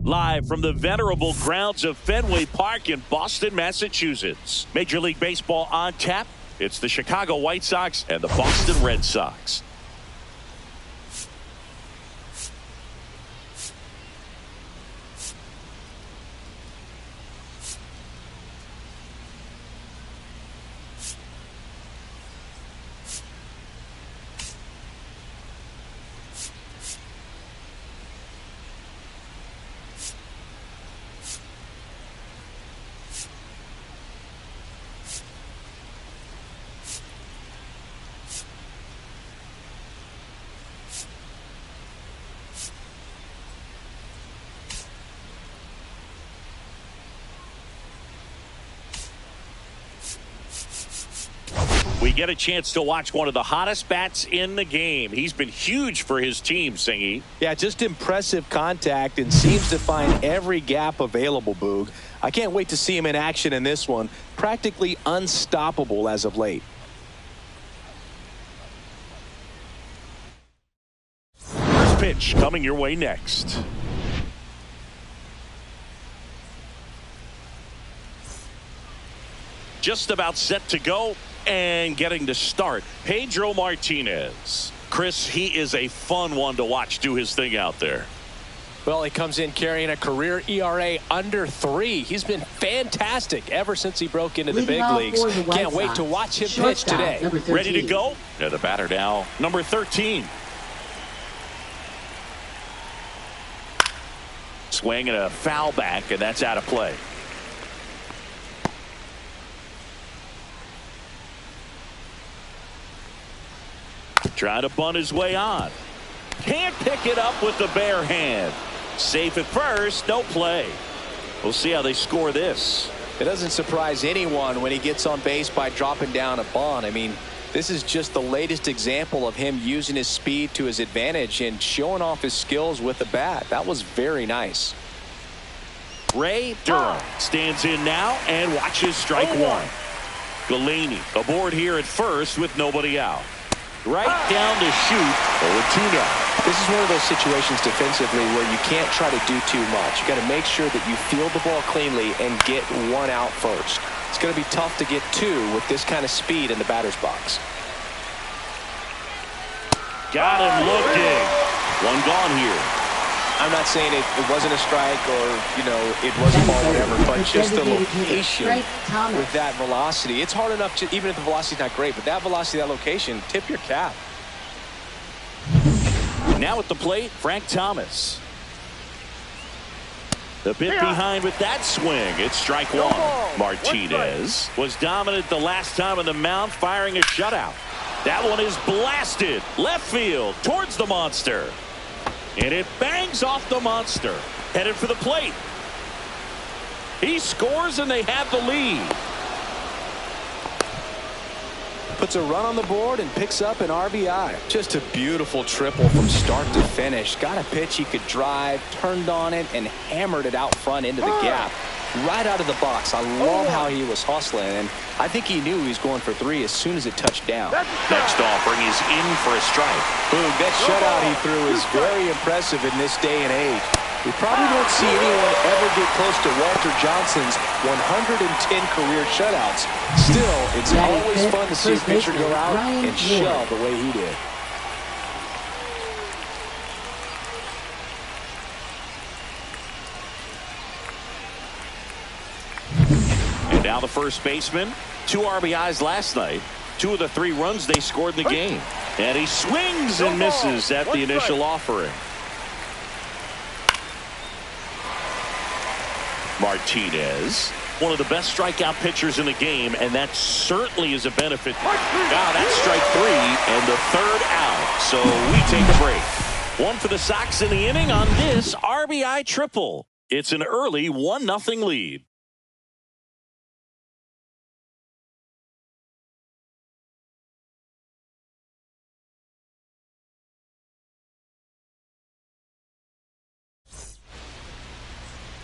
Live from the venerable grounds of Fenway Park in Boston, Massachusetts. Major League Baseball on tap. It's the Chicago White Sox and the Boston Red Sox. We get a chance to watch one of the hottest bats in the game. He's been huge for his team, Singy. Yeah, just impressive contact and seems to find every gap available, Boog. I can't wait to see him in action in this one. Practically unstoppable as of late. First pitch coming your way next. Just about set to go. And getting to start, Pedro Martinez. Chris, he is a fun one to watch do his thing out there. Well, he comes in carrying a career ERA under 3. He's been fantastic ever since he broke into the big leagues. Can't wait to watch him pitch today. Ready to go? Yeah, the batter now, number 13. Swing and a foul back, and that's out of play. Trying to bunt his way on. Can't pick it up with the bare hand. Safe at first, no play. We'll see how they score this. It doesn't surprise anyone when he gets on base by dropping down a bunt. I mean, this is just the latest example of him using his speed to his advantage and showing off his skills with the bat. That was very nice. Ray Durham stands in now and watches strike one. Galaney aboard here at first with nobody out. Right down to shoot. 0-2 now. This is one of those situations defensively where you can't try to do too much. You got to make sure that you field the ball cleanly and get one out first. It's going to be tough to get 2 with this kind of speed in the batter's box. Got him looking. One gone here. I'm not saying it wasn't a strike or, you know, it wasn't a ball, whatever, but just the location with that velocity. It's hard enough to, even if the velocity's not great, but that velocity, that location, tip your cap. Now at the plate, Frank Thomas. The bit behind with that swing. It's strike one. Martinez was dominant the last time on the mound, firing a shutout. That one is blasted left field towards the monster. And it bangs off the monster. Headed for the plate. He scores and they have the lead. Puts a run on the board and picks up an RBI. Just a beautiful triple from start to finish. Got a pitch he could drive, turned on it, and hammered it out front into the gap. Right out of the box. I love how he was hustling, and I think he knew he was going for 3 as soon as it touched down. Next offering is in for a strike. Boom, that shutout he threw is very impressive in this day and age. We probably don't see anyone ever get close to Walter Johnson's 110 career shutouts. Still, it's always fun to see a pitcher go out and shell the way he did. And now the first baseman. 2 RBIs last night. 2 of the 3 runs they scored in the game. And he swings and misses at the initial offering. Martinez, one of the best strikeout pitchers in the game, and that certainly is a benefit. Now that's strike 3 and the 3rd out. So we take a break. 1 for the Sox in the inning on this RBI triple. It's an early 1-0 lead.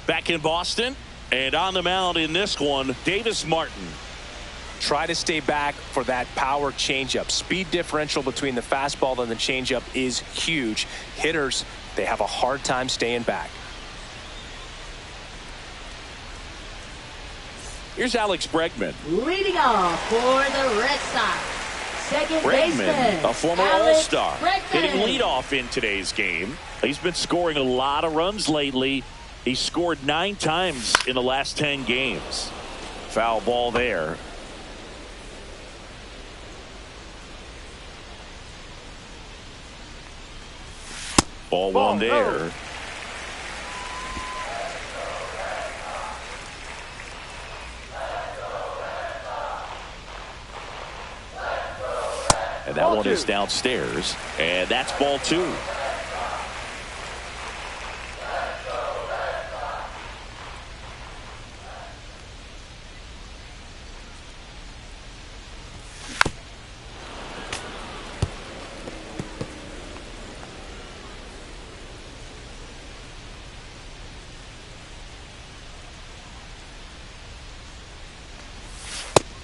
Back in Boston, and on the mound in this one, Davis Martin. Try to stay back for that power changeup. Speed differential between the fastball and the changeup is huge. Hitters, they have a hard time staying back. Here's Alex Bregman. Leading off for the Red Sox, second Bregman, baseman, a former Alex All-Star, Bregman. hitting leadoff in today's game. He's been scoring a lot of runs lately. He scored 9 times in the last 10 games. Foul ball there. Ball one there. And that one is downstairs. And that's ball 2.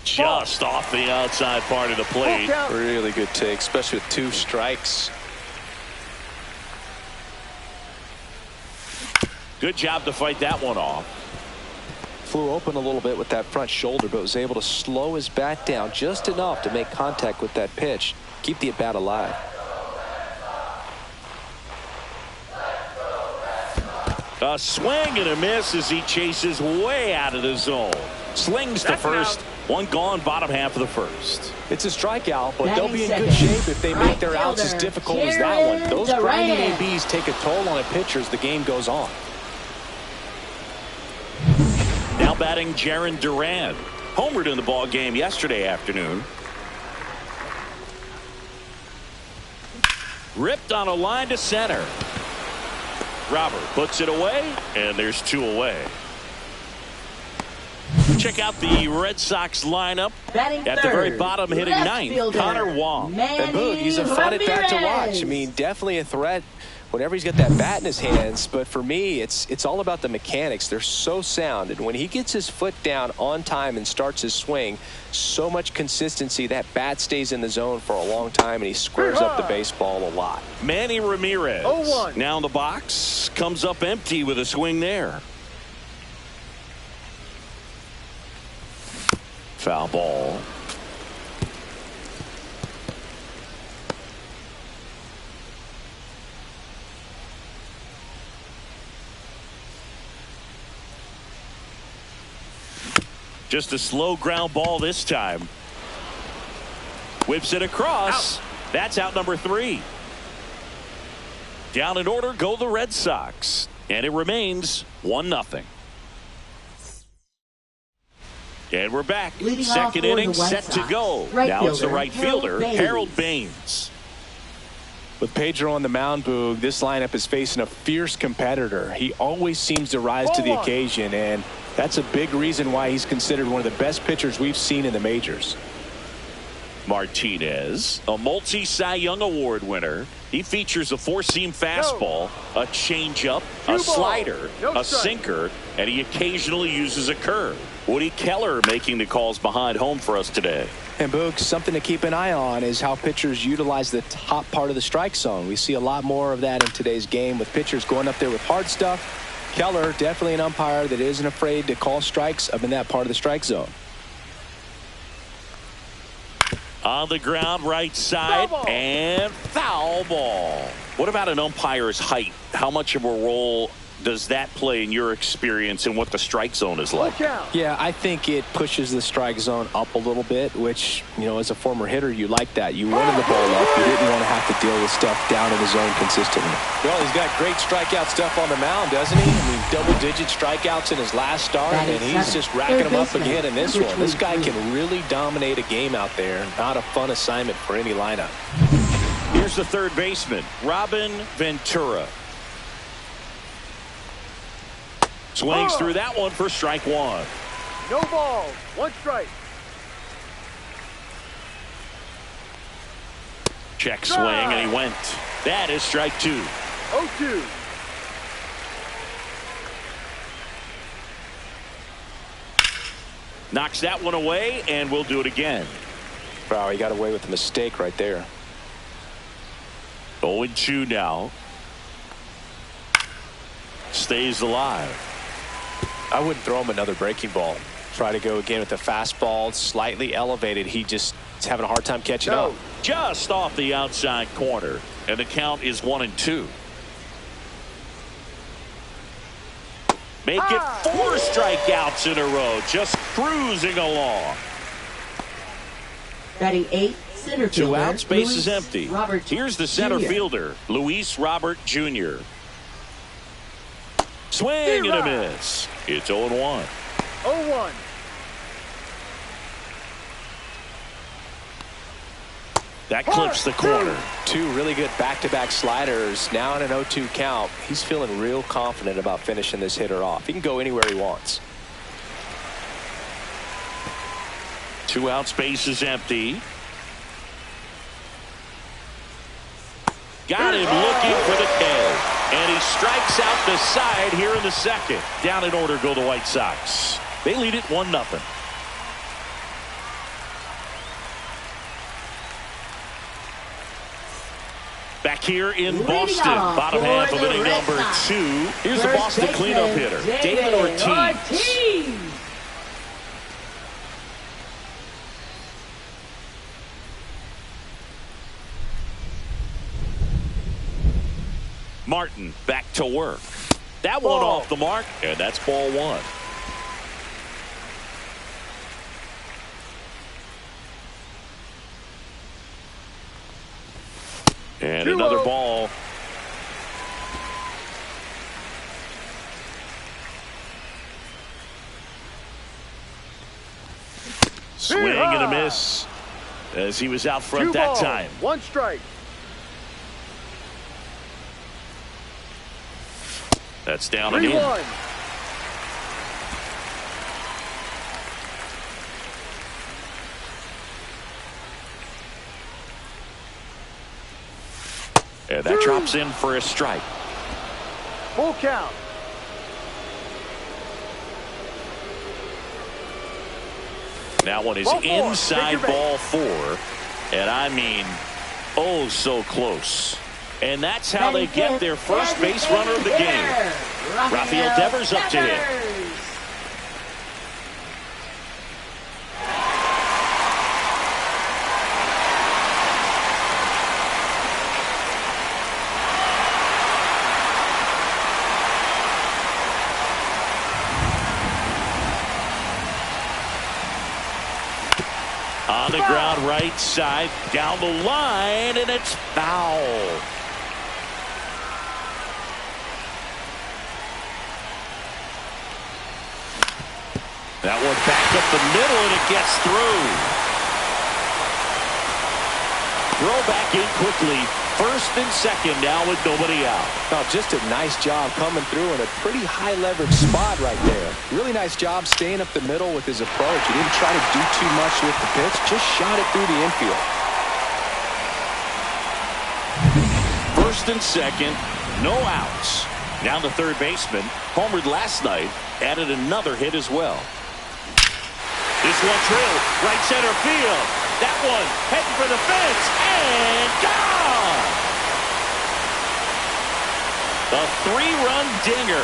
Just off the outside part of the plate. Really good take, especially with 2 strikes. Good job to fight that one off. Flew open a little bit with that front shoulder, but was able to slow his bat down just enough to make contact with that pitch. Keep the at-bat alive. A swing and a miss as he chases way out of the zone. Slings to first. One gone, bottom half of the first. It's a strikeout, but they'll be in good shape if they make their outs as difficult as that one. Those grinding ABs take a toll on a pitcher as the game goes on. Now batting Jarren Duran. Homered in the ball game yesterday afternoon. Ripped on a line to center. Robert puts it away, and there's 2 away. Check out the Red Sox lineup. At the very bottom, hitting 9th, Connor Wong. And Boog, he's a fun at bat to watch. I mean, definitely a threat whenever he's got that bat in his hands. But for me, it's all about the mechanics. They're so sound. And when he gets his foot down on time and starts his swing, so much consistency, that bat stays in the zone for a long time, and he squares up the baseball a lot. Manny Ramirez. 0-1. Now in the box. Comes up empty with a swing there. Foul ball. Just a slow ground ball this time. Whips it across. Out. That's out number 3. Down in order go the Red Sox. And it remains 1-0. And we're back. Second inning set to go. Now it's the right fielder, Harold Baines. With Pedro on the mound, Boog, this lineup is facing a fierce competitor. He always seems to rise to the occasion, and that's a big reason why he's considered one of the best pitchers we've seen in the majors. Martinez, a multi-Cy Young Award winner. He features a 4-seam fastball, a changeup, a slider, a sinker, and he occasionally uses a curve. Woody Keller making the calls behind home for us today. And Boog, something to keep an eye on is how pitchers utilize the top part of the strike zone. We see a lot more of that in today's game with pitchers going up there with hard stuff. Keller, definitely an umpire that isn't afraid to call strikes up in that part of the strike zone. On the ground, right side, and foul ball. What about an umpire's height? How much of a role does that play in your experience and what the strike zone is like? Yeah, I think it pushes the strike zone up a little bit, which, you know, as a former hitter, you like that. You wanted the ball up. You didn't want to have to deal with stuff down in the zone consistently. Well, he's got great strikeout stuff on the mound, doesn't he? I mean, double-digit strikeouts in his last start, and he's just racking them up again in this one. This guy can really dominate a game out there. Not a fun assignment for any lineup. Here's the third baseman, Robin Ventura. Swings through that one for strike 1. No ball, 1 strike. Check swing, and he went. That is strike 2. 0-2. Knocks that one away, and we'll do it again. Wow, he got away with a mistake right there. 0-2 now. Stays alive. I wouldn't throw him another breaking ball. Try to go again with the fastball, slightly elevated. He just is having a hard time catching up. Just off the outside corner, and the count is 1-2. Make it 4 strikeouts in a row, just cruising along. Batting 8th, center fielder. 2 outs, base is Luis empty. Robert Here's the center Jr. fielder, Luis Robert Jr. Swing and a miss. It's 0-1. 0-1. That clips the corner. 2 really good back-to-back sliders. Now in an 0-2 count. He's feeling real confident about finishing this hitter off. He can go anywhere he wants. 2 outs, base is empty. Got him looking for the K. And he strikes out the side here in the second. Down in order go the White Sox. They lead it 1-0. Back here in Boston, bottom half of inning number 2. Here's the Boston cleanup hitter, David Ortiz. Martin back to work. That one off the mark, and that's ball 1. And another ball. Swing and a miss as he was out front that time. 1 strike. That's down and in. 3-1. And that drops in for a strike. Full count. That one is Ball 4. inside ball 4. And I mean, oh, so close. And that's how they get their first base runner of the game. Rafael Devers up to hit. On the ground, right side, down the line, and it's foul. That one back up the middle, and it gets through. Throw back in quickly. First and second now with nobody out. Oh, just a nice job coming through in a pretty high leverage spot right there. Really nice job staying up the middle with his approach. He didn't try to do too much with the pitch, just shot it through the infield. First and second, no outs. Now the third baseman, homered last night, added another hit as well. This one drilled, right center field. That one heading for the fence, and gone! The 3-run dinger.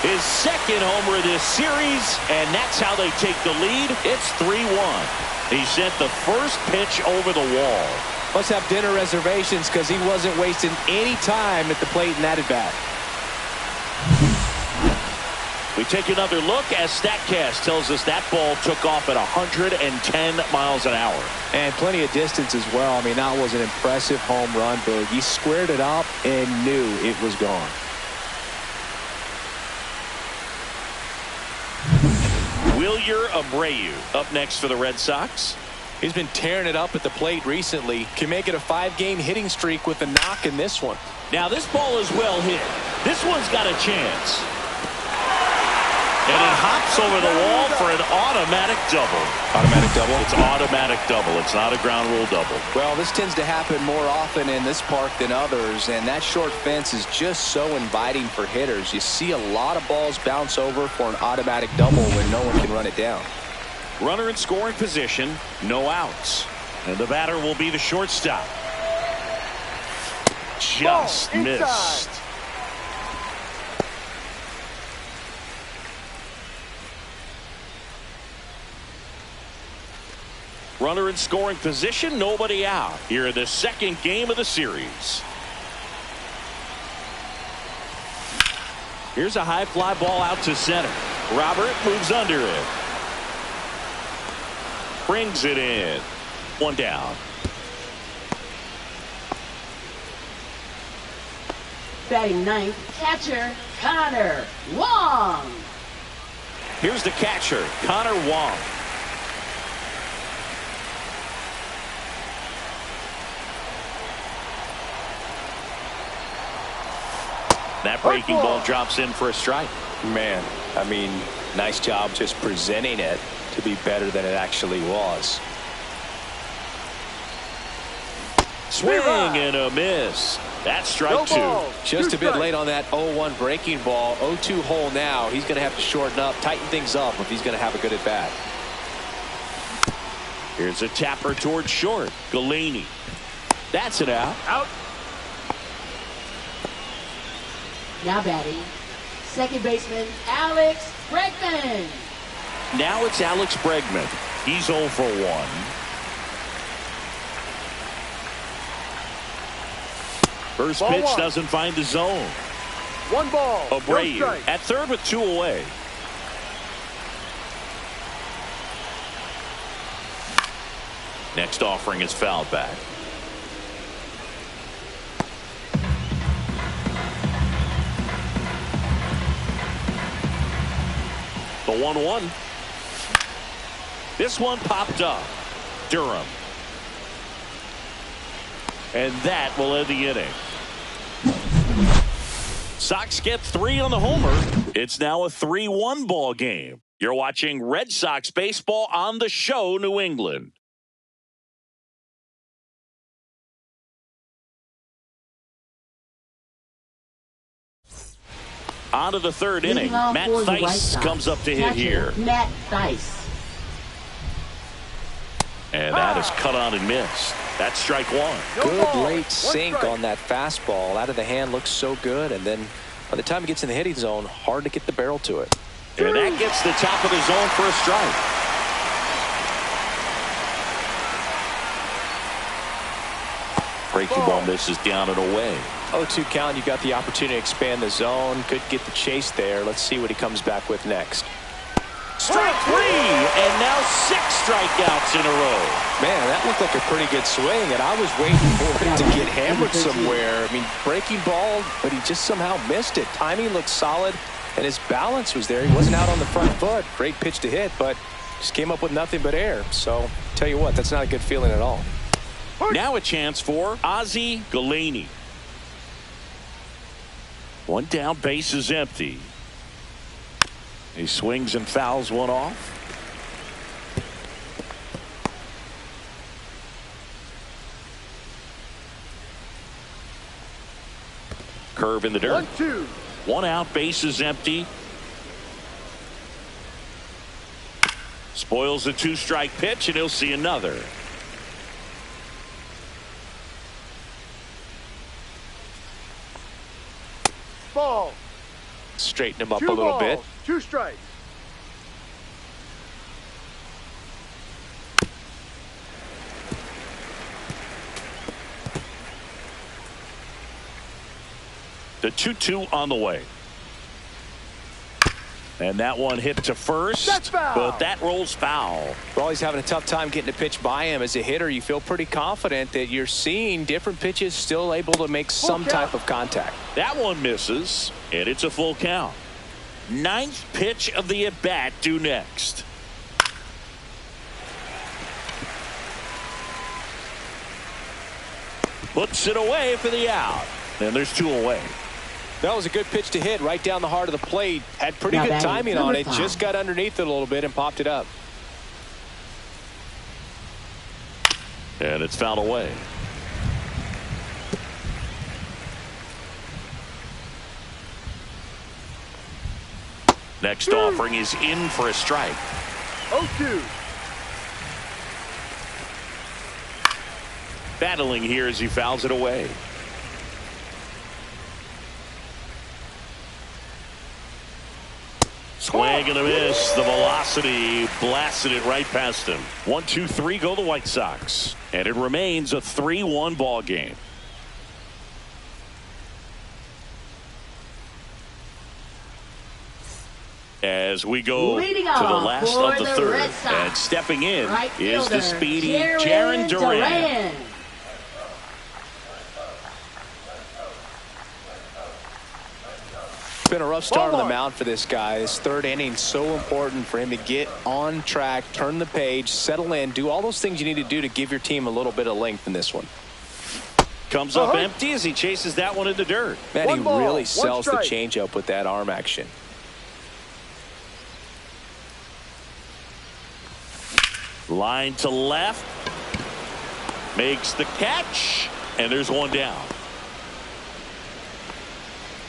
His second homer of this series, and that's how they take the lead. It's 3-1. He sent the first pitch over the wall. Must have dinner reservations because he wasn't wasting any time at the plate in that at-bat. We take another look as StatCast tells us that ball took off at 110 miles an hour. And plenty of distance as well. I mean, that was an impressive home run, Boog. He squared it up and knew it was gone. Wilyer Abreu up next for the Red Sox. He's been tearing it up at the plate recently. Can make it a 5-game hitting streak with a knock in this one. Now this ball is well hit. This one's got a chance. And it hops over the wall for an automatic double. Automatic double? It's automatic double. It's not a ground rule double. Well, this tends to happen more often in this park than others, and that short fence is just so inviting for hitters. You see a lot of balls bounce over for an automatic double when no one can run it down. Runner in scoring position, no outs. And the batter will be the shortstop. Just missed. Runner in scoring position, nobody out. Here in the second game of the series. Here's a high fly ball out to center. Robert moves under it. Brings it in. One down. Batting ninth, catcher Connor Wong. Here's the catcher, Connor Wong. That breaking ball drops in for a strike. Man, I mean, nice job just presenting it to be better than it actually was. Swing and a miss. That's strike two. Just a bit late on that 0-1 breaking ball. 0-2 hole now. He's going to have to shorten up, tighten things up if he's going to have a good at bat. Here's a tapper towards short. Galaney. That's it out. Out. Now batting, second baseman Alex Bregman. Now it's Alex Bregman. He's 0 for 1. First Ball pitch one. doesn't find the zone. 1 ball. Abreu No strike. at third with 2 away. Next offering is fouled back. The 1-1. This one popped up. Durham. And that will end the inning. Sox get 3 on the homer. It's now a 3-1 ball game. You're watching Red Sox baseball on the show, New England. On to the third inning. Matt Theis comes up to hit here. Matt Theis. And that is cut on and missed. That's strike one. Good late sink on that fastball. Out of the hand, looks so good. And then by the time it gets in the hitting zone, hard to get the barrel to it. And that gets the top of the zone for a strike. Breaking ball misses down and away. 0-2 count. You've got the opportunity to expand the zone. Could get the chase there. Let's see what he comes back with next. Strike 3, and now 6 strikeouts in a row. Man, that looked like a pretty good swing, and I was waiting for it to get hammered somewhere. I mean, breaking ball, but he just somehow missed it. Timing looked solid, and his balance was there. He wasn't out on the front foot. Great pitch to hit, but just came up with nothing but air. So, tell you what, that's not a good feeling at all. Now a chance for Ozzie Galaney. One down, base is empty. He swings and fouls one off. Curve in the dirt. 1-2. One out, base is empty. Spoils the 2-strike pitch, and he'll see another. Ball. Straighten him up 2 a little balls, bit. 2 strikes. The 2-2 on the way. And that one hit to first. That's foul. But that rolls foul. Well, he's having a tough time getting a pitch by him. As a hitter, you feel pretty confident that you're seeing different pitches still able to make some type of contact. That one misses, and it's a full count. 9th pitch of the at-bat due next. Puts it away for the out. And there's 2 away. That was a good pitch to hit right down the heart of the plate. Had pretty good timing on it. Just got underneath it a little bit and popped it up. And it's fouled away. Next offering is in for a strike. 0-2. Battling here as he fouls it away. Swing and a miss. The velocity blasted it right past him. 1-2-3 go the White Sox. And it remains a 3-1 ball game. As we go to the last of the third. And stepping in is the speedy Jarren Duran. It's been a rough start on the mound for this guy. His third inning so important for him to get on track, turn the page, settle in, do all those things you need to do to give your team a little bit of length in this one. Comes up empty as he chases that one in the dirt. Man, he really sells the changeup with that arm action. Line to left. Makes the catch. And there's one down.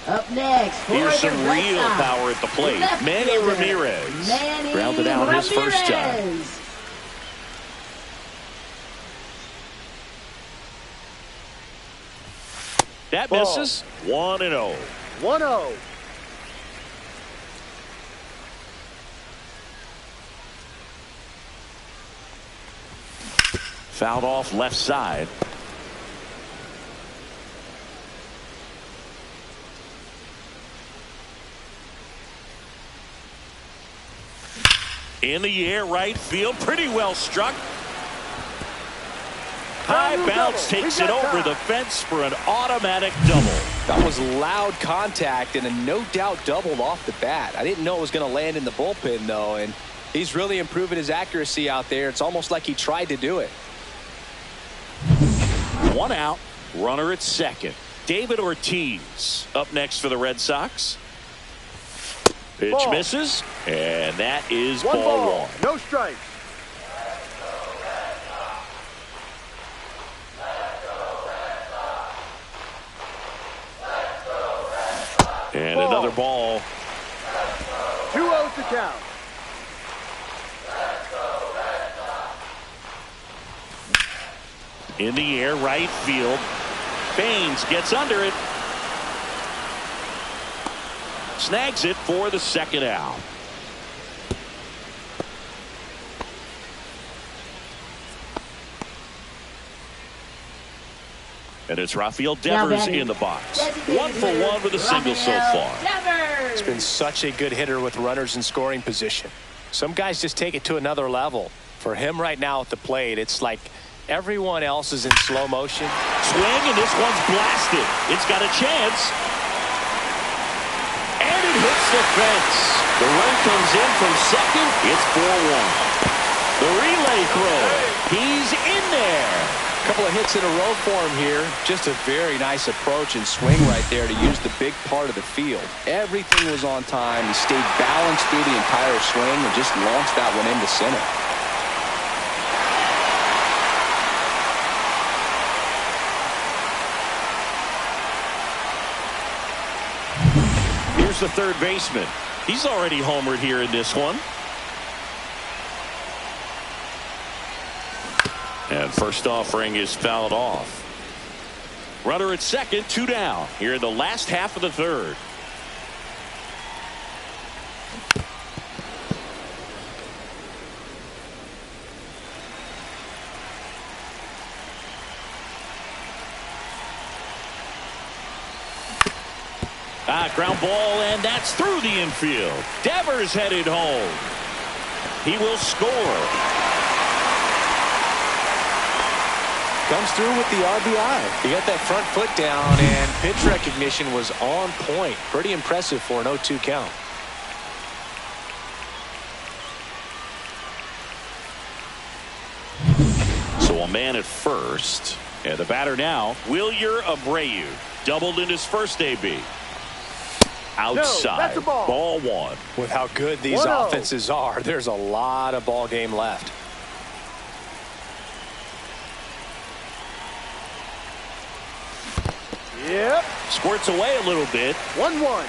Up next, here's some real power at the plate. Manny Ramirez grounded out his first time. That misses. 1-0. 1-0. Fouled off left side. In the air, right field, pretty well struck. High bounce takes it over the fence for an automatic double. That was loud contact and a no doubt double off the bat. I didn't know it was going to land in the bullpen though, and he's really improving his accuracy out there. It's almost like he tried to do it. One out, runner at second. David Ortiz up next for the Red Sox. Pitch misses, and that is ball one. No strike. And another ball. 2-0 to count. In the air, right field. Baines gets under it. Snags it for the second out. And it's Rafael Devers in the box. 1 for 1 with a single so far. He's been such a good hitter with runners in scoring position. Some guys just take it to another level. For him right now at the plate, it's like everyone else is in slow motion. Swing, and this one's blasted. It's got a chance. And it hits the fence. The run comes in from second. It's 4-1. The relay throw. He's in there. A couple of hits in a row for him here. Just a very nice approach and swing right there to use the big part of the field. Everything was on time. He stayed balanced through the entire swing and just launched that one into center. Here's the third baseman. He's already homered here in this one. And first offering is fouled off. Runner at second, 2 down here in the last half of the third. Ground ball, and that's through the infield. Devers headed home. He will score. Comes through with the RBI. He got that front foot down, and pitch recognition was on point. Pretty impressive for an 0-2 count. So a man at first. And the batter now, Wilyer Abreu. Doubled in his first AB. Outside. No, that's a ball. Ball one. With how good these offenses are, there's a lot of ball game left. Yep. Squirts away a little bit. 1-1.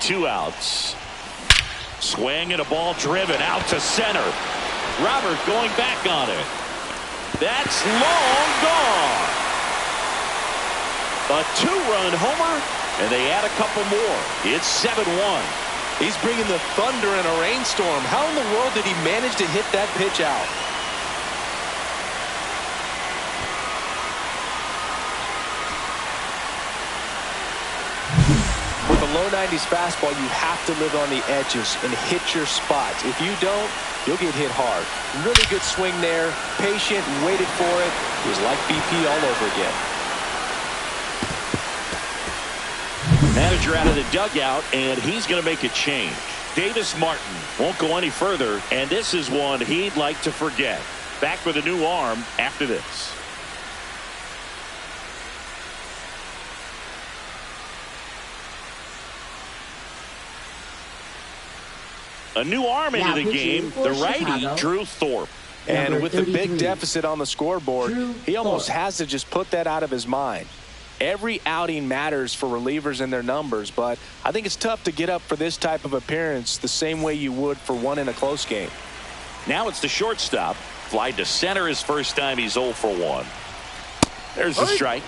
Two outs. Swing and a ball driven out to center. Robert going back on it. That's long gone. A 2-run homer, and they add a couple more. It's 7-1. He's bringing the thunder in a rainstorm. How in the world did he manage to hit that pitch out? With a low 90s fastball, you have to live on the edges and hit your spots. If you don't, you'll get hit hard. Really good swing there. Patient, waited for it. It was like BP all over again. Manager out of the dugout, and he's going to make a change. Davis Martin won't go any further, and this is one he'd like to forget. Back with a new arm after this. A new arm into the game. The righty, Drew Thorpe. And with the big deficit on the scoreboard, he almost has to just put that out of his mind. Every outing matters for relievers and their numbers, but I think it's tough to get up for this type of appearance the same way you would for one in a close game. Now it's the shortstop. Fly to center his first time. He's 0 for 1. There's the strike.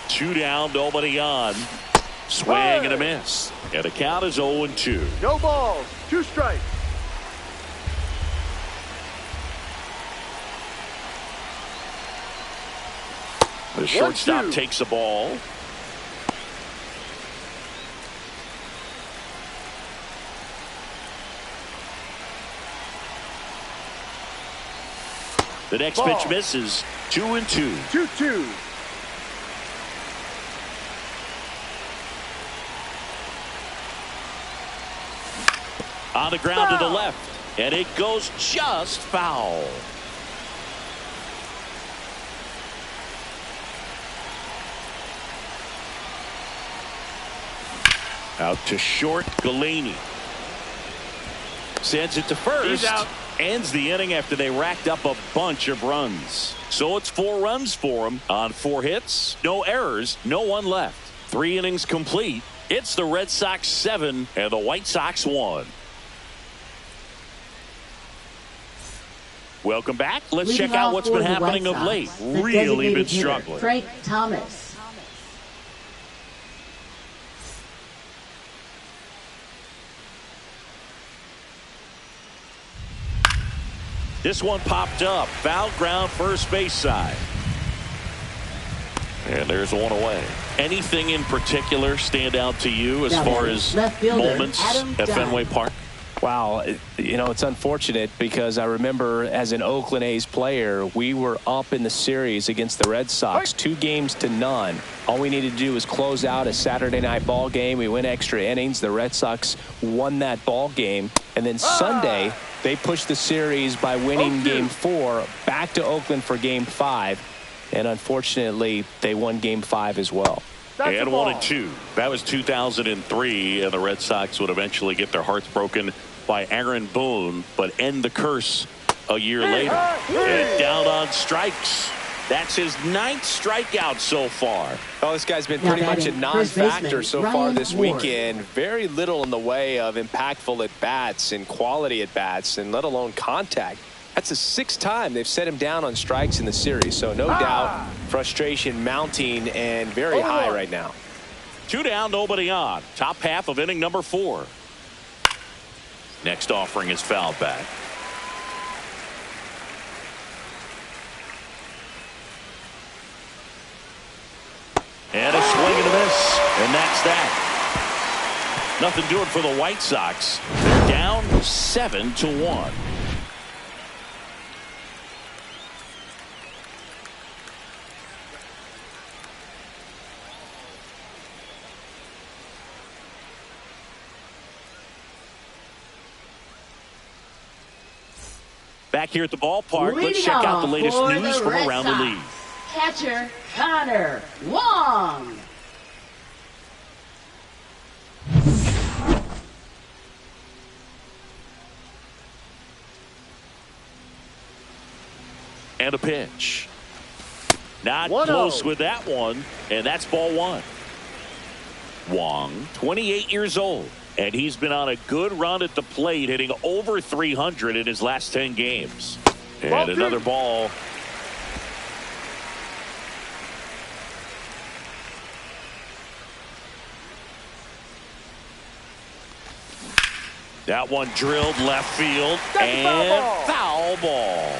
Two down, nobody on. Swing and a miss. And the count is 0-2. No balls. 2 strikes. The shortstop takes the ball. The next pitch misses. 2-2. 2-2. On the ground to the left, and it goes just foul. Out to short, Galani sends it to first. He's out. Ends the inning after they racked up a bunch of runs. So it's 4 runs for him on 4 hits, no errors, no one left. 3 innings complete. It's the Red Sox 7 and the White Sox 1. Welcome back. Let's check out what's been happening of late. Really been struggling. Frank Thomas. This one popped up. Foul ground, first base side. And there's one away. Anything in particular stand out to you as far as moments at Fenway Park? Wow, you know, it's unfortunate because I remember as an Oakland A's player, we were up in the series against the Red Sox, 2-0. All we needed to do was close out a Saturday night ball game. We went extra innings. The Red Sox won that ball game. And then Sunday, they pushed the series by winning Game 4 back to Oakland for Game 5. And unfortunately, they won Game 5 as well. And 1-2. That was 2003, and the Red Sox would eventually get their hearts broken by Aaron Boone, but end the curse a year later. And down on strikes. That's his 9th strikeout so far. Oh, this guy's been pretty much a non-factor so far this weekend. Very little in the way of impactful at-bats and quality at-bats, and let alone contact. That's the 6th time they've set him down on strikes in the series, so no doubt frustration mounting and very high right now. 2 down, nobody on. Top half of inning number 4. Next offering is fouled back. And a swing and a miss, and that's that. Nothing doing for the White Sox. They're down 7-1. Back here at the ballpark, let's check out the latest news from around the league. Catcher Connor Wong. And a pitch. Not 1-0. close with that one, and that's ball one. Wong, 28 years old, and he's been on a good run at the plate, hitting over 300 in his last 10 games. And another ball. That one drilled left field, and foul ball.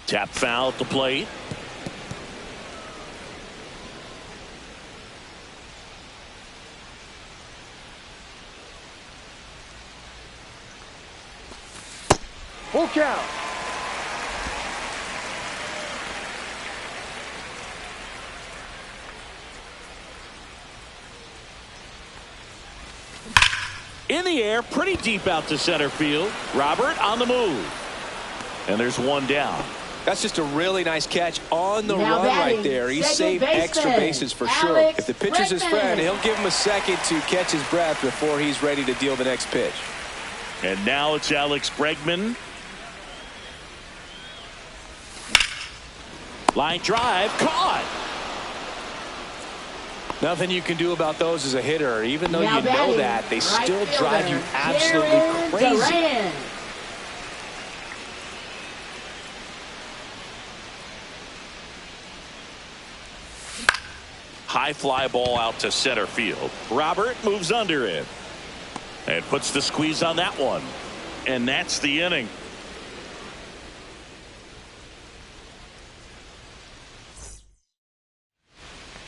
Tap foul at the plate. Full count. In the air, pretty deep out to center field. Robert on the move. And there's one down. That's just a really nice catch on the Now run batting, right there. He second saved extra baseman, bases for sure. Alex If the pitch is his friend, Bregman. he'll give him a second to catch his breath before he's ready to deal the next pitch. And now it's Alex Bregman. Line drive, caught. Nothing you can do about those as a hitter. Even though Now you know batting, that, they right still drive you fielder, absolutely Jarren crazy. Duran. High fly ball out to center field. Robert moves under it and puts the squeeze on that one. And that's the inning.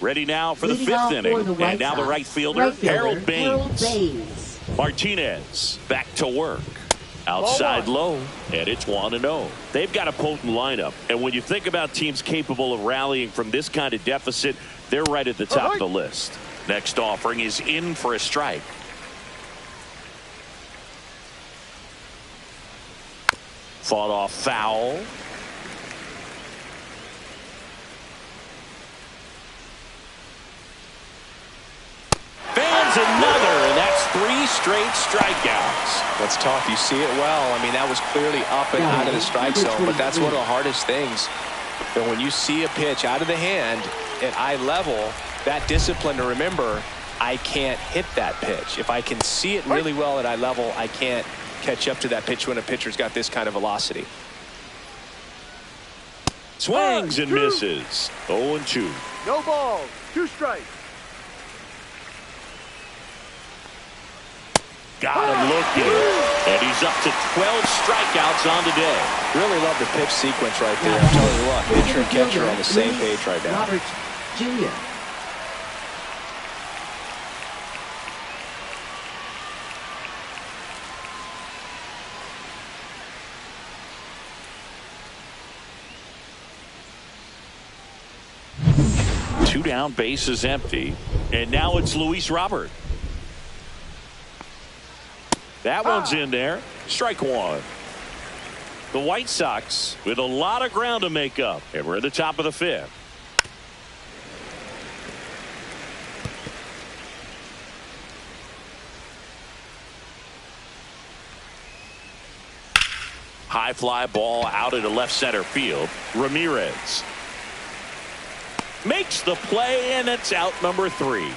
Ready now for the Leading fifth off inning. for the And now the White right Sox, fielder, Harold Baines. Martinez back to work. Outside low, and it's 1-0. They've got a potent lineup, and when you think about teams capable of rallying from this kind of deficit, they're right at the top of the list. Next offering is in for a strike. Fought off foul. Fans another, and that's 3 straight strikeouts. That's tough. You see it well. I mean, that was clearly up and out of the strike zone, but that's one of the hardest things. And when you see a pitch out of the hand at eye level, that discipline to remember, I can't hit that pitch. If I can see it really well at eye level, I can't catch up to that pitch when a pitcher's got this kind of velocity. Swings and misses. 0-2. No balls. 2 strikes. Got him looking. And he's up to 12 strikeouts on the day. Really love the pitch sequence right there. I'm telling you what, pitcher and catcher are on the same page right now. Robert Jr. Two down, bases empty. And now it's Luis Robert. That one's in there. Strike one. The White Sox with a lot of ground to make up. And we're at the top of the fifth. High fly ball out into left center field. Ramirez makes the play, and it's out number 3.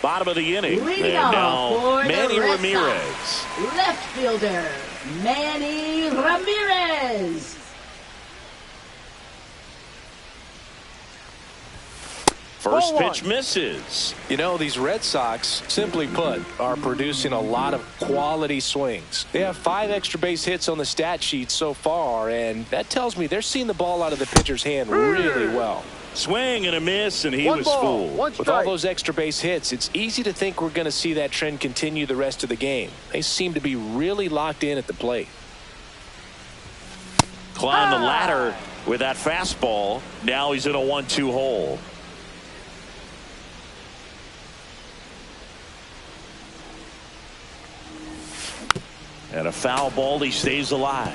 Bottom of the inning. Leading And off now for Manny the Red Ramirez. Sox, left fielder Manny Ramirez. First pitch misses. You know, these Red Sox, simply put, are producing a lot of quality swings. They have 5 extra base hits on the stat sheet so far, and that tells me they're seeing the ball out of the pitcher's hand really well. Swing and a miss, and he 1 was ball, fooled. 1 strike. With all those extra base hits, it's easy to think we're going to see that trend continue the rest of the game. They seem to be really locked in at the plate. Climbed the ladder with that fastball. Now he's in a 1-2 hole. And a foul ball, he stays alive.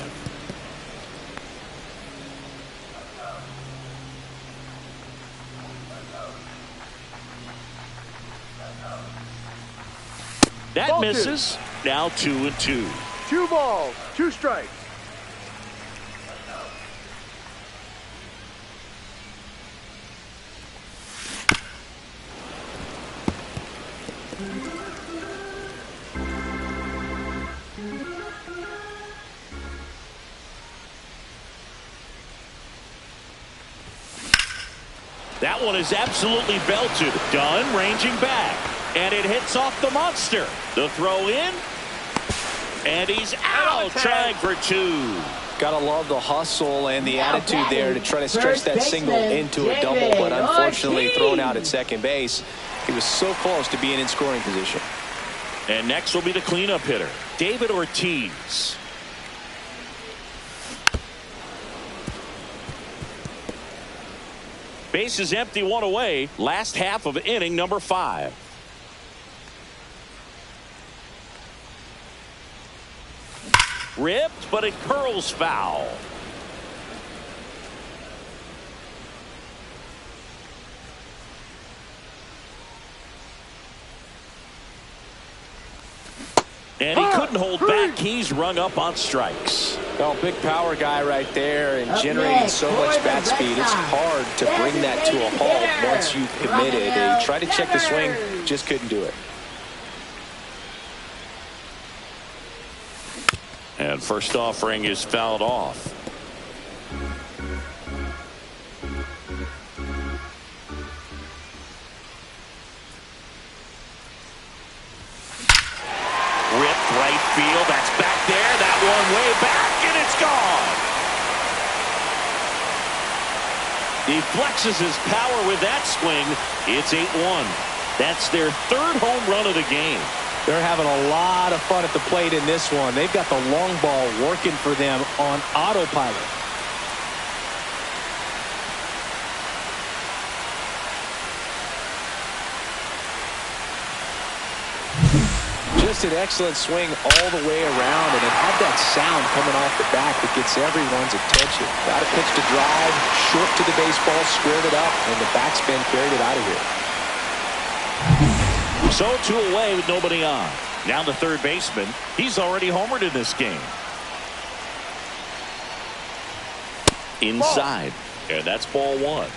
That Ball misses. Now 2-2. 2 balls, 2 strikes. That one is absolutely belted. Dunn ranging back. And it hits off the monster. The throw in. And he's out, trying for 2. Gotta love the hustle and the attitude there to try to stretch that single into a double, but unfortunately thrown out at second base. He was so close to being in scoring position. And next will be the cleanup hitter, David Ortiz. Base is empty, 1 away. Last half of inning number 5. Ripped, but it curls foul. And he couldn't hold back. He's rung up on strikes. Well, big power guy right there and generating so much bat speed. It's hard to bring that to a halt once you've committed. He tried to check the swing, just couldn't do it. And first offering is fouled off. Ripped right field. That's back there. That one way back, and it's gone. He flexes his power with that swing. It's 8-1. That's their 3rd home run of the game. They're having a lot of fun at the plate in this one. They've got the long ball working for them on autopilot. Just an excellent swing all the way around, and it had that sound coming off the bat that gets everyone's attention. Got a pitch to drive, short to the baseball, squared it up, and the backspin carried it out of here. So 2 away with nobody on. Now the third baseman. He's already homered in this game. Inside. And that's ball 1.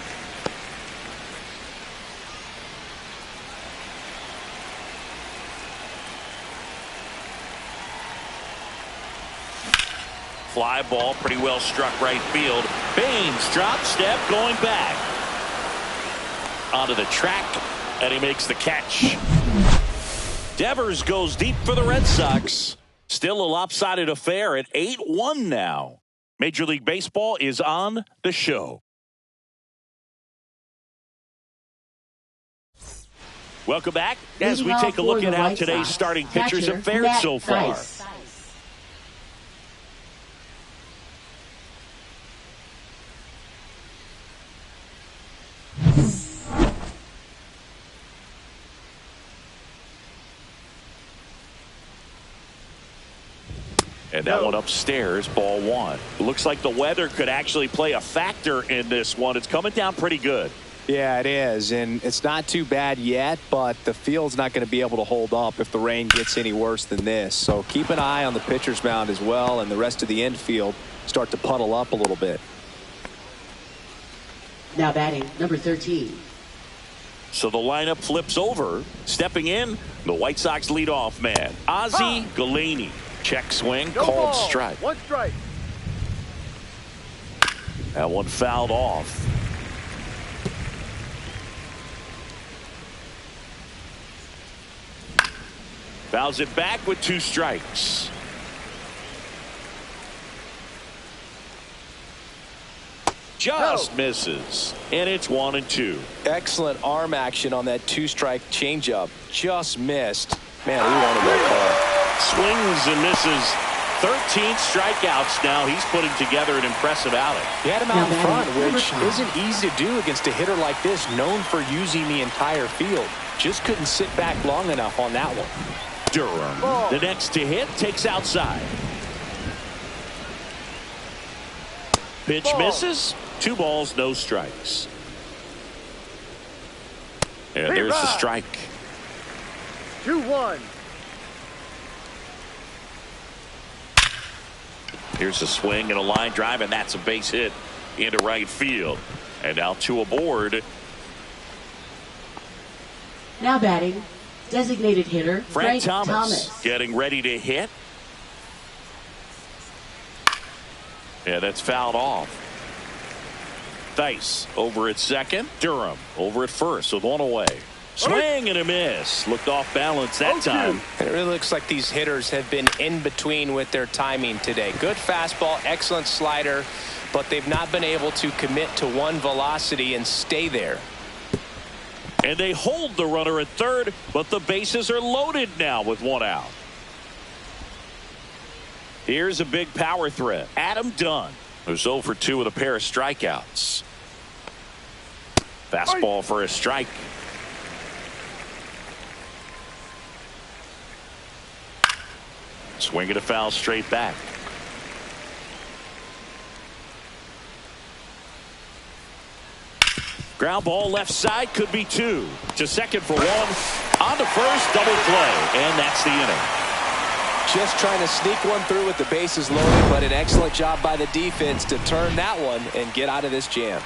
Fly ball, pretty well struck right field. Baines drop step going back. Onto the track, and he makes the catch. Devers goes deep for the Red Sox. Still a lopsided affair at 8-1 now. Major League Baseball is on the show. Welcome back as we take a look at how today's starting pitchers have fared so far. And that one upstairs, ball 1. Looks like the weather could actually play a factor in this one. It's coming down pretty good. Yeah, it is, and it's not too bad yet, but the field's not going to be able to hold up if the rain gets any worse than this. So keep an eye on the pitcher's mound as well, and the rest of the infield start to puddle up a little bit. Now batting, number 13. So the lineup flips over. Stepping in, the White Sox leadoff man, Ozzie Galeni. Check swing, No called ball. strike. 1 strike. That one fouled off. Fouls it back with 2 strikes. Just misses. And it's 1-2. Excellent arm action on that 2-strike changeup. Just missed. Man, he wanted that call. Swings and misses. 13 strikeouts now. He's putting together an impressive outing. He had him out in front, which isn't easy to do against a hitter like this, known for using the entire field. Just couldn't sit back long enough on that one. Durham, the next to hit, takes outside. Pitch misses. 2 balls, no strikes. And there's the strike. 2-1. Here's a swing and a line drive, and that's a base hit into right field. And now 2 aboard. Now batting, designated hitter Frank Thomas getting ready to hit. Yeah, that's fouled off. Thice over at second. Durham over at first with 1 away. Swing and a miss. Looked off balance that time. And it really looks like these hitters have been in between with their timing today. Good fastball, excellent slider, but they've not been able to commit to one velocity and stay there. And they hold the runner at third, but the bases are loaded now with 1 out. Here's a big power threat. Adam Dunn, who's 0 for 2 with a pair of strikeouts. Fastball for a strike. Swing and a foul straight back. Ground ball left side, could be 2. To second for 1. On to first, double play. And that's the inning. Just trying to sneak one through with the bases loaded, but an excellent job by the defense to turn that one and get out of this jam.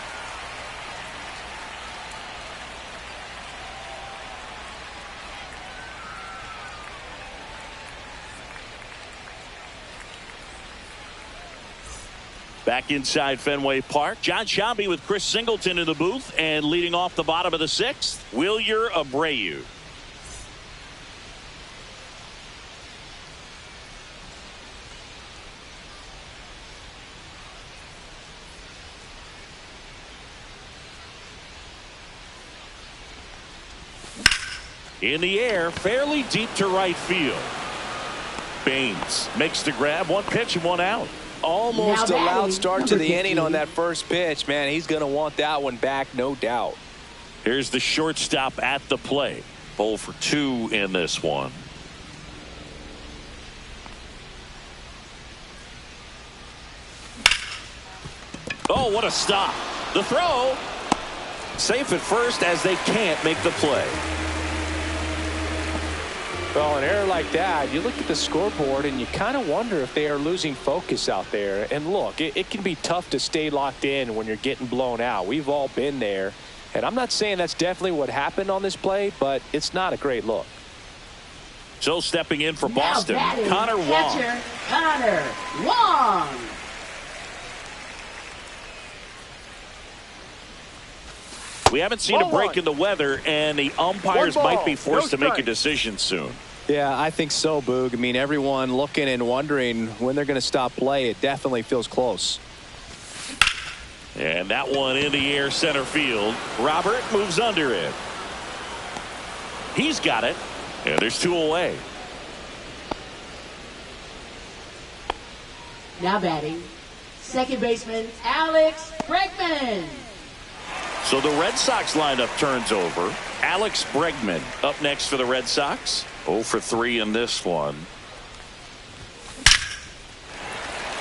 Back inside Fenway Park, John Sciambi with Chris Singleton in the booth, and leading off the bottom of the 6th, Wilyer Abreu. In the air, fairly deep to right field. Baines makes the grab, 1 pitch and 1 out. Almost a loud start to the inning on that first pitch. Man, he's going to want that one back, no doubt. Here's the shortstop at the plate. 0 for 2 in this one. Oh, what a stop. The throw. Safe at first as they can't make the play. Well, an error like that, you look at the scoreboard and you kind of wonder if they are losing focus out there. And look, it can be tough to stay locked in when you're getting blown out. We've all been there. And I'm not saying that's definitely what happened on this play, but it's not a great look. So stepping in for Boston, Connor Wong. Catcher, Connor Wong. We haven't seen a break in the weather, and the umpires might be forced to make a decision soon. Yeah, I think so, Boog. I mean, everyone looking and wondering when they're going to stop play. It definitely feels close. And that one in the air center field. Robert moves under it. He's got it. And there's 2 away. Now batting, second baseman Alex Bregman. So the Red Sox lineup turns over. Alex Bregman up next for the Red Sox. 0 for 3 in this one.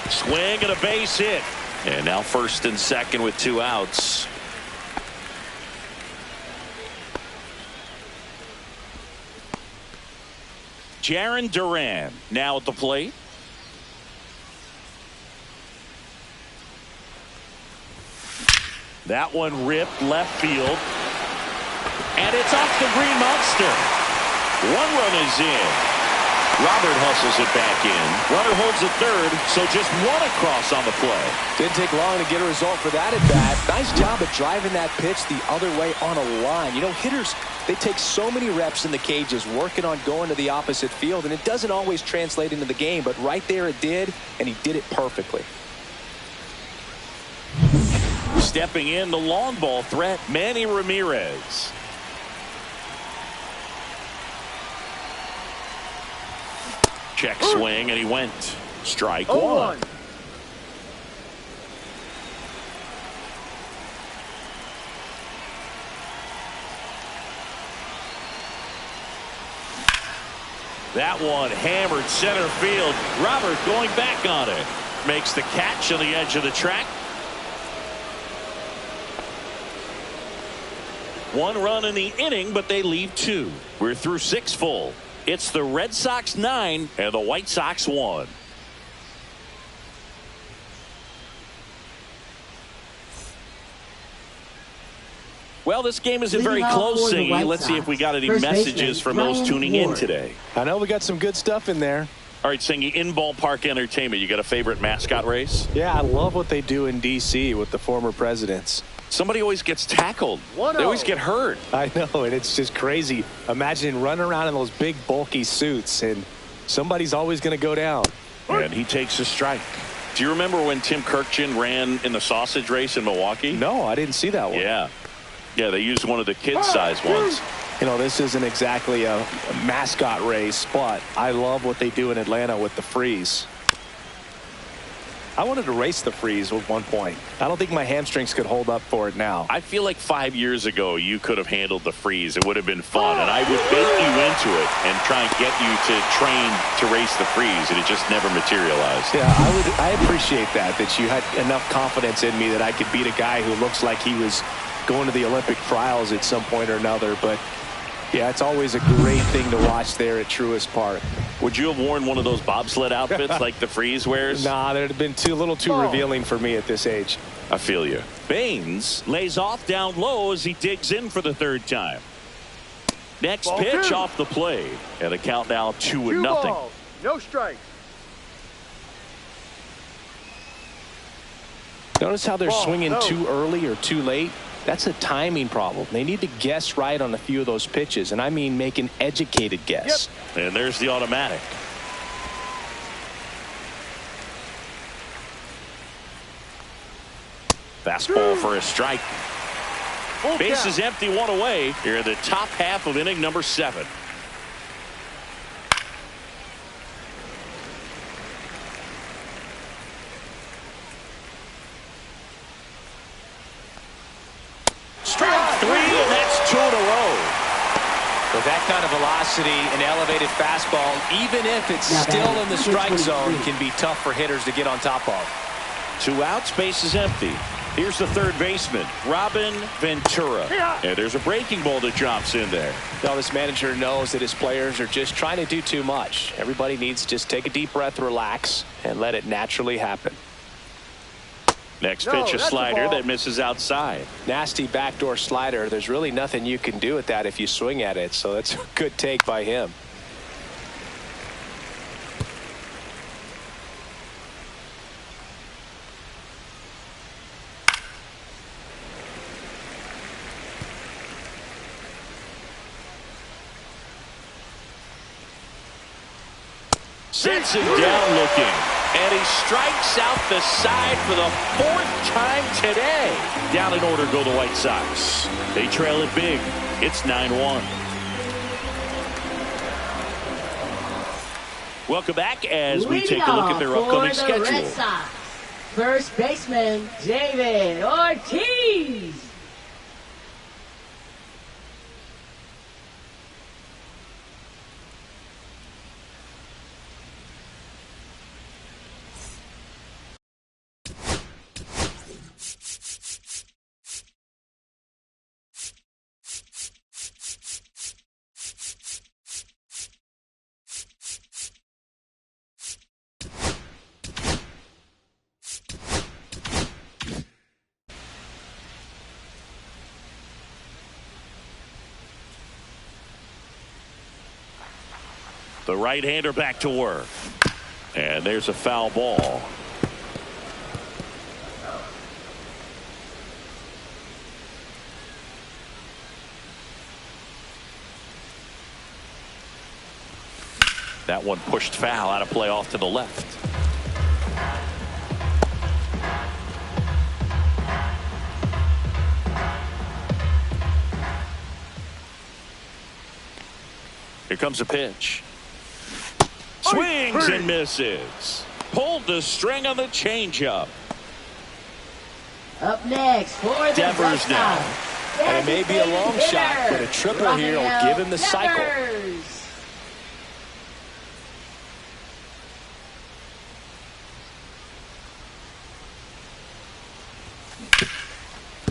Swing and a base hit. And now first and second with 2 outs. Jarren Duran now at the plate. That one ripped left field. And it's off the Green Monster. 1 run is in. Robert hustles it back in. Runner holds at third, so just 1 across on the play. Didn't take long to get a result for that at bat. Nice job of driving that pitch the other way on a line. You know, hitters, they take so many reps in the cages working on going to the opposite field, and it doesn't always translate into the game, but right there it did, and he did it perfectly. Stepping in, the long ball threat, Manny Ramirez. Check swing, and he went. Strike 1. That one hammered center field. Robert going back on it. Makes the catch on the edge of the track. 1 run in the inning, but they leave 2. We're through 6 full. It's the Red Sox 9 and the White Sox 1. Well, this game isn't very close, Singy. Let's see if we got any messages from those tuning in today. I know we got some good stuff in there. All right, Singy, in ballpark entertainment, you got a favorite mascot race? Yeah, I love what they do in D.C. with the former presidents. Somebody always gets tackled. They always get hurt. I know, and it's just crazy. Imagine running around in those big, bulky suits, and somebody's always going to go down. And he takes a strike. Do you remember when Tim Kirkjian ran in the sausage race in Milwaukee? No, I didn't see that one. Yeah, they used one of the kid-sized ones. You know, this isn't exactly a mascot race, but I love what they do in Atlanta with the freeze. I wanted to race the freeze at one point. I don't think my hamstrings could hold up for it now. I feel like 5 years ago you could have handled the freeze. It would have been fun, and I would bait you into it and try and get you to train to race the freeze, and it just never materialized. Yeah, I appreciate that you had enough confidence in me that I could beat a guy who looks like he was going to the Olympic trials at some point or another. But yeah, it's always a great thing to watch there at Truist Park. Would you have worn one of those bobsled outfits like the freeze wears? Nah, that would have been a little too revealing for me at this age. I feel you. Baines lays off down low as he digs in for the 3rd time. Next pitch off the plate, and a count now 2-0. No strike. Notice how they're swinging too early or too late. That's a timing problem. They need to guess right on a few of those pitches, and I mean make an educated guess. And there's the automatic. Fastball for a strike. Base is empty, 1 away. Here in the top half of inning number 7. Strike 3, and that's 2 in a row. With that kind of velocity and elevated fastball, even if it's still in the strike zone, it can be tough for hitters to get on top of. 2 outs, base is empty. Here's the 3rd baseman, Robin Ventura. And there's a breaking ball that drops in there. Now, this manager knows that his players are just trying to do too much. Everybody needs to just take a deep breath, relax, and let it naturally happen. Next pitch, a slider that misses outside. Nasty backdoor slider. There's really nothing you can do with that if you swing at it, so that's a good take by him. Sits him down looking. And he strikes out the side for the 4th time today. Down in order go the White Sox. They trail it big. It's 9-1. Welcome back as we take a look at their upcoming schedule. Red Sox, first baseman David Ortiz. The right-hander back to work. And there's a foul ball. That one pushed foul out of play off to the left. Here comes a pitch. Swings and misses. Pulled the string on the changeup. Up next for the Devers now. And it may be a long shot, but a triple here will give him the cycle.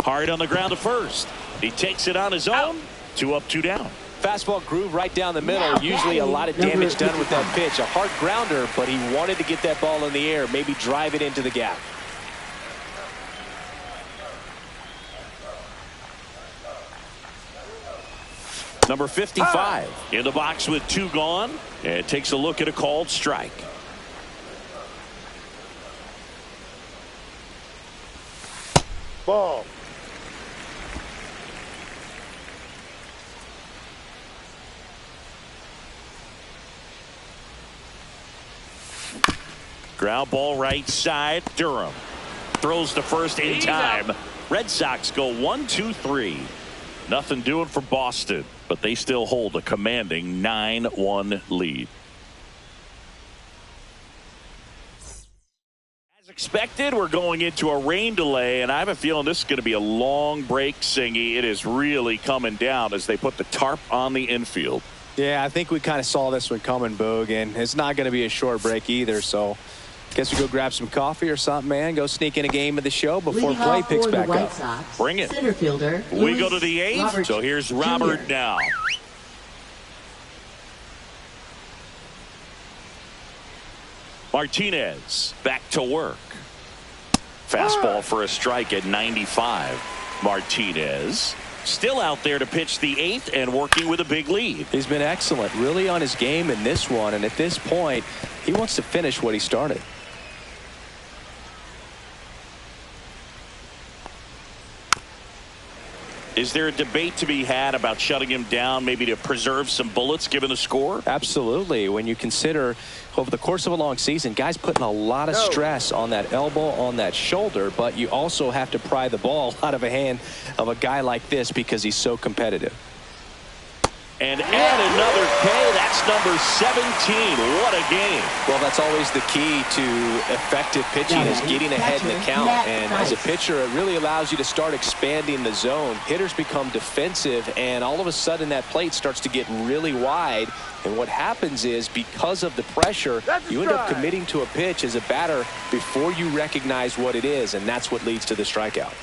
Hard on the ground to first. He takes it on his own. 2 up, 2 down. Fastball groove right down the middle. Usually a lot of damage done with that pitch. A hard grounder, but he wanted to get that ball in the air, maybe drive it into the gap. Number 55 in the box with 2 gone, and takes a look at a called strike. Ball. Ground ball right side. Durham throws to first in time. Red Sox go 1-2-3. Nothing doing for Boston, but they still hold a commanding 9-1 lead. As expected, we're going into a rain delay, and I have a feeling this is going to be a long break, Singy. It is really coming down as they put the tarp on the infield. Yeah, I think we kind of saw this one coming, Boog, and it's not going to be a short break either, so guess we go grab some coffee or something, man. Go sneak in a game of the show before play picks back up. Sox, bring it. Center fielder. We go to the 8th. So here's Robert Jr. now. Martinez back to work. Fastball for a strike at 95. Martinez still out there to pitch the 8th and working with a big lead. He's been excellent, really on his game in this one, and at this point, he wants to finish what he started. Is there a debate to be had about shutting him down, maybe to preserve some bullets given the score? Absolutely. When you consider over the course of a long season, guys putting a lot of stress on that elbow, on that shoulder, but you also have to pry the ball out of a hand of a guy like this because he's so competitive. And add another K. That's number 17. What a game. Well, that's always the key to effective pitching is getting ahead in the count. And as a pitcher, it really allows you to start expanding the zone. Hitters become defensive, and all of a sudden that plate starts to get really wide. And what happens is because of the pressure, you end up committing to a pitch as a batter before you recognize what it is, and that's what leads to the strikeout.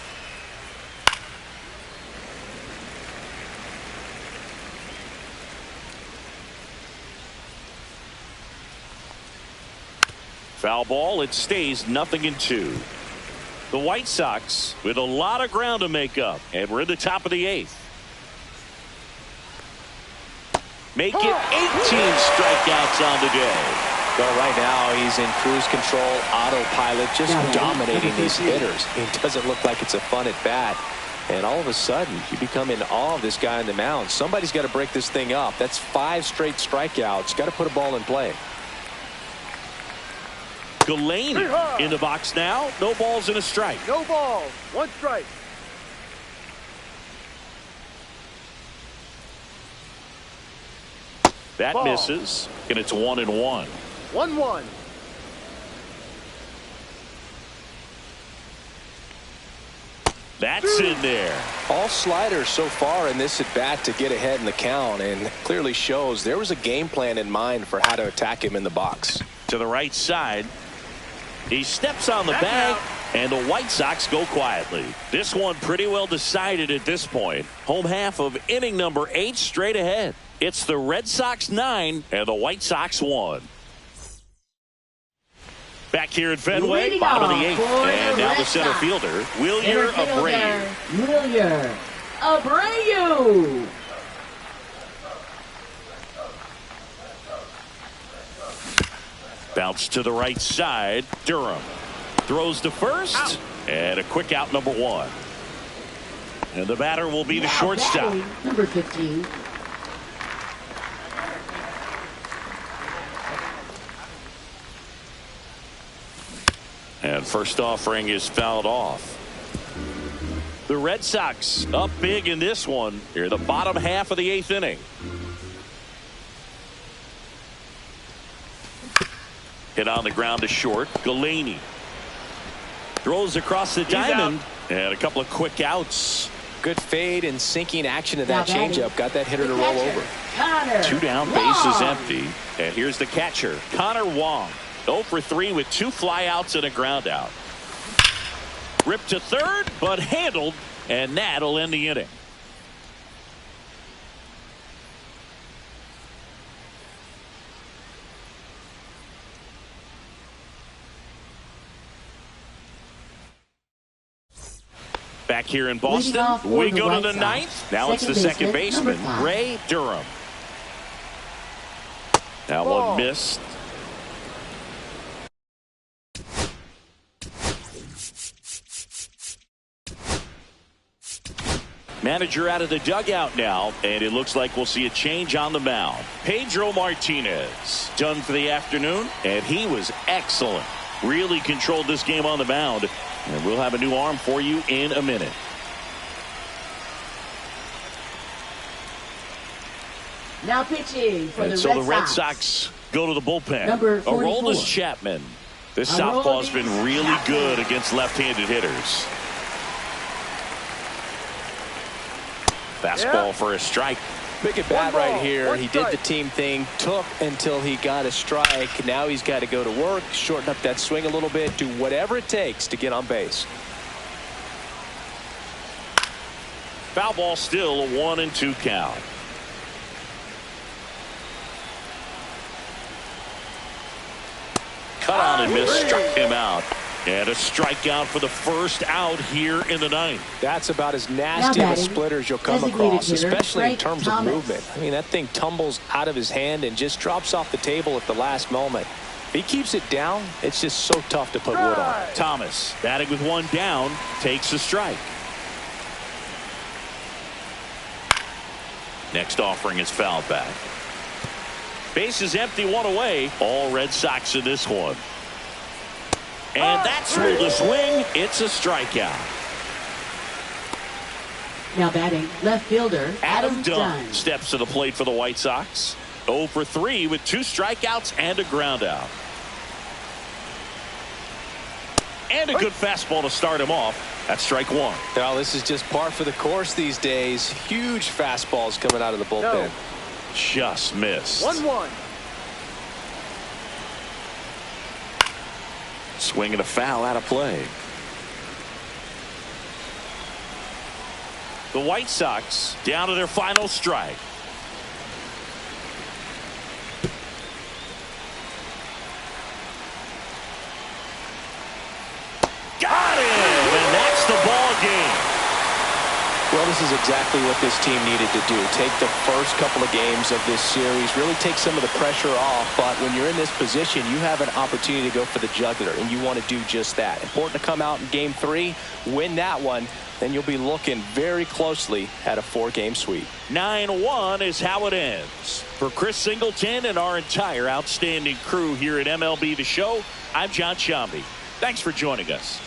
Foul ball. It stays 0-2. The White Sox with a lot of ground to make up, and we're in the top of the 8th. Make it 18 strikeouts on the day. Well, right now he's in cruise control, autopilot, just dominating these hitters. It doesn't look like it's a fun at bat. And all of a sudden, you become in awe of this guy on the mound. Somebody's got to break this thing up. That's 5 straight strikeouts. Got to put a ball in play. Delaney in the box now. No balls and a strike. No balls. 1 strike. That ball. Misses, and it's 1-1. 1-1. That's in there. All sliders so far in this at bat to get ahead in the count, and clearly shows there was a game plan in mind for how to attack him in the box. To the right side. He steps on the bag, and the White Sox go quietly. This one pretty well decided at this point. Home half of inning number 8 straight ahead. It's the Red Sox 9 and the White Sox 1. Back here at Fenway, bottom of the 8th, and now the center fielder, Wilyer Abreu. Wilyer Abreu. Bounce to the right side. Durham throws to first, and a quick out, number 1. And the batter will be the shortstop. Number 15. And first offering is fouled off. The Red Sox up big in this one. Here, the bottom half of the 8th inning. Hit on the ground to short. Delaney throws across the diamond, and a couple of quick outs. Good fade and sinking action of that changeup. Got that hitter to roll over. 2 down, bases empty. And here's the catcher, Connor Wong. 0 for 3 with 2 flyouts and a ground out. Ripped to third, but handled, And that'll end the inning. Back here in Boston, we go to the ninth. Now it's the second baseman, Ray Durham. That one missed. Manager out of the dugout now, and it looks like we'll see a change on the mound. Pedro Martinez done for the afternoon, and he was excellent. Really controlled this game on the mound, and we'll have a new arm for you in a minute. Now pitching for the Red Sox go to the bullpen. Number 44. Aroldis Chapman. This southpaw has been really good against left-handed hitters. Fastball for a strike. Big at bat right here. He did the team thing, took until he got a strike. Now he's got to go to work, shorten up that swing a little bit, do whatever it takes to get on base. Foul ball, still a 1-2 count. Cut on and missed, struck him out. And a strikeout for the first out here in the ninth. That's about as nasty of a splitter as you'll come across, especially in terms of movement. I mean, that thing tumbles out of his hand and just drops off the table at the last moment. If he keeps it down, it's just so tough to put wood on. Thomas, batting with one down, takes a strike. Next offering is fouled back. Base is empty, one away. All Red Sox in this one. And that's with the swing. It's a strikeout. Now batting, left fielder Adam Dunn. Steps to the plate for the White Sox. 0 for 3 with 2 strikeouts and a ground out. And a good fastball to start him off. That's strike one. Now this is just par for the course these days. Huge fastballs coming out of the bullpen. Just missed. 1-1. Swing and a foul out of play. The White Sox down to their final strike. Got it! And that's the ball game. Well, this is exactly what this team needed to do. Take the first couple of games of this series, really take some of the pressure off. But when you're in this position, you have an opportunity to go for the jugular, and you want to do just that. Important to come out in Game 3, win that one, then you'll be looking very closely at a 4-game sweep. 9-1 is how it ends. For Chris Singleton and our entire outstanding crew here at MLB The Show, I'm John Shambi. Thanks for joining us.